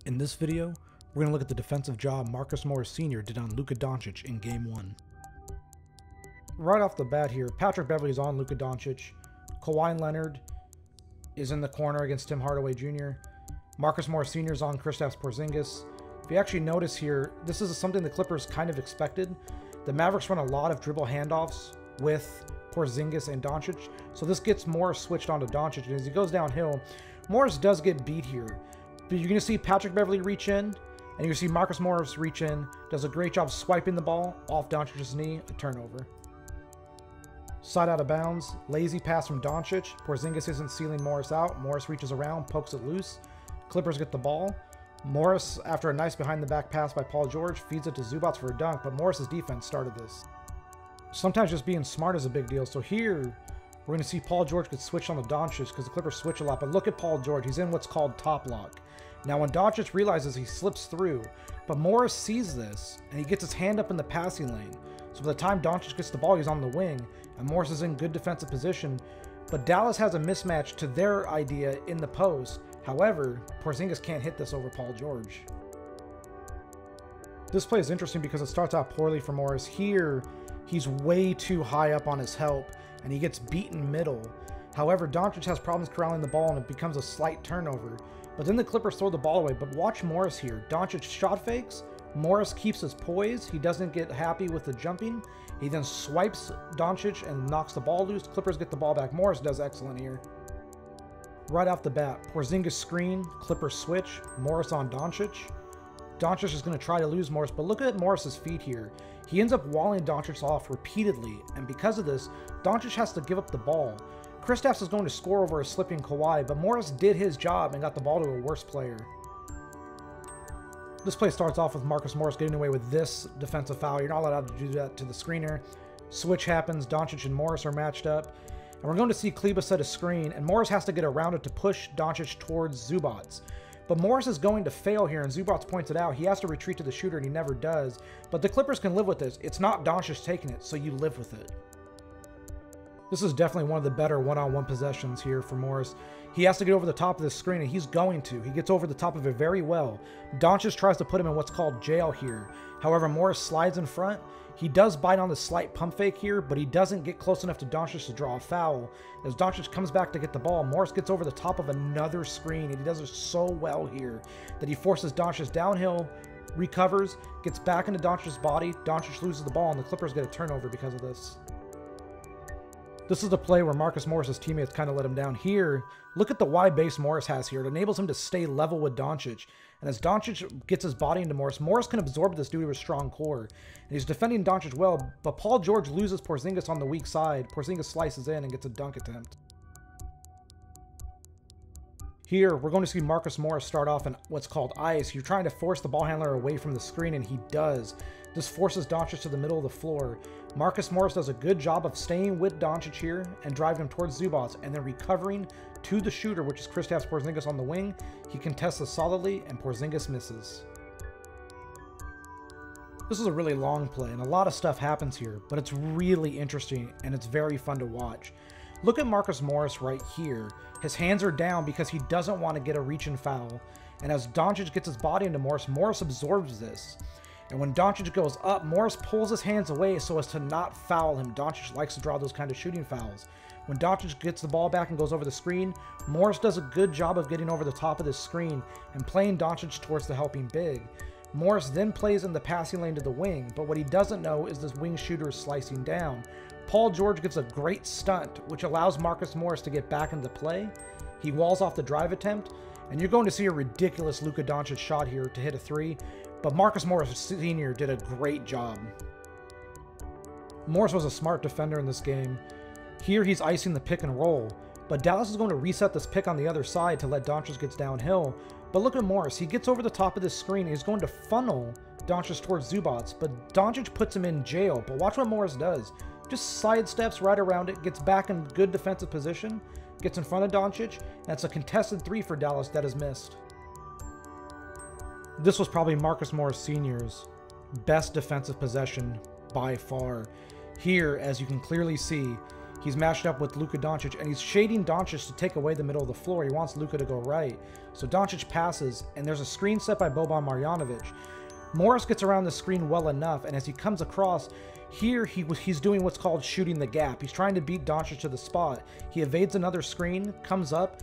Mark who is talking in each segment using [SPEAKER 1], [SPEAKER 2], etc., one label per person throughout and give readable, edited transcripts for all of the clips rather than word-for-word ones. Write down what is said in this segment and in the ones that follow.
[SPEAKER 1] In this video, we're going to look at the defensive job Marcus Morris Sr. did on Luka Doncic in Game 1. Right off the bat here, Patrick Beverley's on Luka Doncic. Kawhi Leonard is in the corner against Tim Hardaway Jr. Marcus Morris Sr. is on Kristaps Porzingis. If you actually notice here, this is something the Clippers kind of expected. The Mavericks run a lot of dribble handoffs with Porzingis and Doncic, so this gets Morris switched onto Doncic, and as he goes downhill, Morris does get beat here. But you're going to see Patrick Beverley reach in, and you're going to see Marcus Morris reach in, does a great job swiping the ball off Doncic's knee, a turnover. Side out of bounds, lazy pass from Doncic. Porzingis isn't sealing Morris out. Morris reaches around, pokes it loose. Clippers get the ball. Morris, after a nice behind-the-back pass by Paul George, feeds it to Zubac for a dunk, but Morris's defense started this. Sometimes just being smart is a big deal. So here, we're going to see Paul George get switched on to Doncic because the Clippers switch a lot. But look at Paul George. He's in what's called top lock. Now, when Doncic realizes he slips through, but Morris sees this, and he gets his hand up in the passing lane. So by the time Doncic gets the ball, he's on the wing, and Morris is in good defensive position. But Dallas has a mismatch to their idea in the post. However, Porzingis can't hit this over Paul George. This play is interesting because it starts out poorly for Morris. Here, he's way too high up on his help, and he gets beaten middle. However, Doncic has problems corralling the ball, and it becomes a slight turnover. But then the Clippers throw the ball away. But watch Morris here. Doncic shot fakes. Morris keeps his poise. He doesn't get happy with the jumping. He then swipes Doncic and knocks the ball loose. Clippers get the ball back. Morris does excellent here. Right off the bat, Porzingis screen, Clippers switch, Morris on Doncic. Doncic is going to try to lose Morris, but look at Morris's feet here. He ends up walling Doncic off repeatedly, and because of this, Doncic has to give up the ball. Kristaps is going to score over a slipping Kawhi, but Morris did his job and got the ball to a worse player. This play starts off with Marcus Morris getting away with this defensive foul. You're not allowed to do that to the screener. Switch happens, Doncic and Morris are matched up. And we're going to see Kleba set a screen, and Morris has to get around it to push Doncic towards Zubac. But Morris is going to fail here, and Zubac points it out. He has to retreat to the shooter, and he never does. But the Clippers can live with this. It's not Doncic taking it, so you live with it. This is definitely one of the better one-on-one possessions here for Morris. He has to get over the top of this screen, and he's going to. He gets over the top of it very well. Doncic tries to put him in what's called jail here. However, Morris slides in front. He does bite on the slight pump fake here, but he doesn't get close enough to Doncic to draw a foul. As Doncic comes back to get the ball, Morris gets over the top of another screen, and he does it so well here that he forces Doncic downhill, recovers, gets back into Doncic's body. Doncic loses the ball, and the Clippers get a turnover because of this. This is the play where Marcus Morris's teammates kind of let him down. Here, look at the wide base Morris has here. It enables him to stay level with Doncic. And as Doncic gets his body into Morris, Morris can absorb this due to his strong core. And he's defending Doncic well, but Paul George loses Porzingis on the weak side. Porzingis slices in and gets a dunk attempt. Here, we're going to see Marcus Morris start off in what's called ice. You're trying to force the ball handler away from the screen, and he does. This forces Doncic to the middle of the floor. Marcus Morris does a good job of staying with Doncic here and driving him towards Zubac, and then recovering to the shooter, which is Kristaps Porzingis on the wing. He contests it solidly, and Porzingis misses. This is a really long play, and a lot of stuff happens here, but it's really interesting, and it's very fun to watch. Look at Marcus Morris right here. His hands are down because he doesn't want to get a reach-in foul. And as Doncic gets his body into Morris, Morris absorbs this. And when Doncic goes up, Morris pulls his hands away so as to not foul him. Doncic likes to draw those kind of shooting fouls. When Doncic gets the ball back and goes over the screen, Morris does a good job of getting over the top of the screen and playing Doncic towards the helping big. Morris then plays in the passing lane to the wing, but what he doesn't know is this wing shooter is slicing down. Paul George gives a great stunt, which allows Marcus Morris to get back into play. He walls off the drive attempt, and you're going to see a ridiculous Luka Doncic shot here to hit a three, but Marcus Morris Sr. did a great job. Morris was a smart defender in this game. Here he's icing the pick and roll, but Dallas is going to reset this pick on the other side to let Doncic get downhill. But look at Morris. He gets over the top of this screen, and he's going to funnel Doncic towards Zubac, but Doncic puts him in jail. But watch what Morris does. Just sidesteps right around it, gets back in good defensive position, gets in front of Doncic, and it's a contested three for Dallas that is missed. This was probably Marcus Morris Sr.'s best defensive possession by far. Here, as you can clearly see, He's matched up with Luka Doncic, and he's shading Doncic to take away the middle of the floor. He wants Luka to go right. So Doncic passes, and there's a screen set by Boban Marjanovic. Morris gets around the screen well enough, and as he comes across, here he's doing what's called shooting the gap. He's trying to beat Doncic to the spot. He evades another screen, comes up,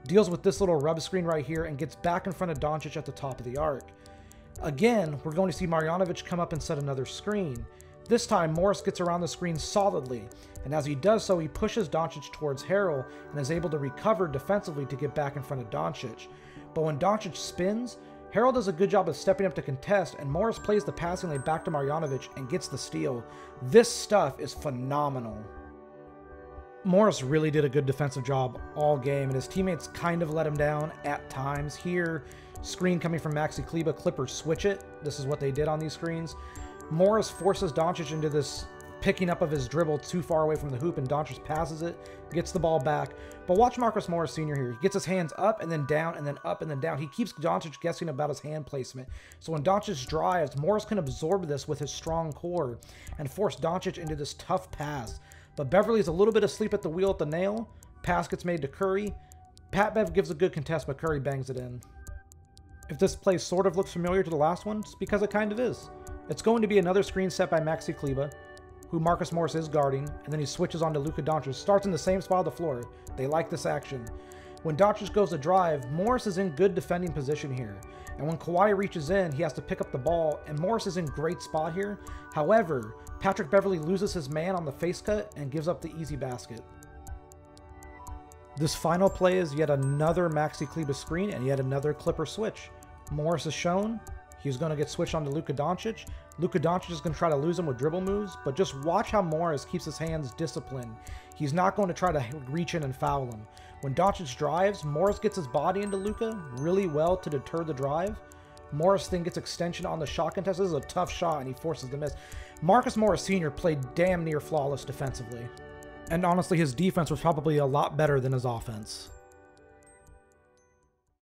[SPEAKER 1] deals with this little rub screen right here, and gets back in front of Doncic at the top of the arc. Again, we're going to see Marjanovic come up and set another screen. This time, Morris gets around the screen solidly, and as he does so, he pushes Doncic towards Harrell and is able to recover defensively to get back in front of Doncic. But when Doncic spins, Harrell does a good job of stepping up to contest, and Morris plays the passing lane back to Marjanovic and gets the steal. This stuff is phenomenal. Morris really did a good defensive job all game, and his teammates kind of let him down at times. Here, screen coming from Maxi Kleber, Clippers switch it. This is what they did on these screens. Morris forces Doncic into this picking up of his dribble too far away from the hoop, and Doncic passes it, gets the ball back. But watch Marcus Morris Sr. here. He gets his hands up and then down and then up and then down. He keeps Doncic guessing about his hand placement. So when Doncic drives, Morris can absorb this with his strong core and force Doncic into this tough pass. But Beverly's a little bit asleep at the wheel at the nail. Pass gets made to Curry. Pat Bev gives a good contest, but Curry bangs it in. If this play sort of looks familiar to the last one, it's because it kind of is. It's going to be another screen set by Maxi Kleber, who Marcus Morris is guarding, and then he switches on to Luka Doncic, starts in the same spot on the floor. They like this action. When Doncic goes to drive, Morris is in good defending position here. And when Kawhi reaches in, he has to pick up the ball, and Morris is in great spot here. However, Patrick Beverley loses his man on the face cut and gives up the easy basket. This final play is yet another Maxi Kleber screen and yet another Clipper switch. Morris is shown. He's going to get switched on to Luka Doncic. Luka Doncic is going to try to lose him with dribble moves, but just watch how Morris keeps his hands disciplined. He's not going to try to reach in and foul him. When Doncic drives, Morris gets his body into Luka really well to deter the drive. Morris then gets extension on the shot contest. This is a tough shot, and he forces the miss. Marcus Morris Sr. played damn near flawless defensively. And honestly, his defense was probably a lot better than his offense.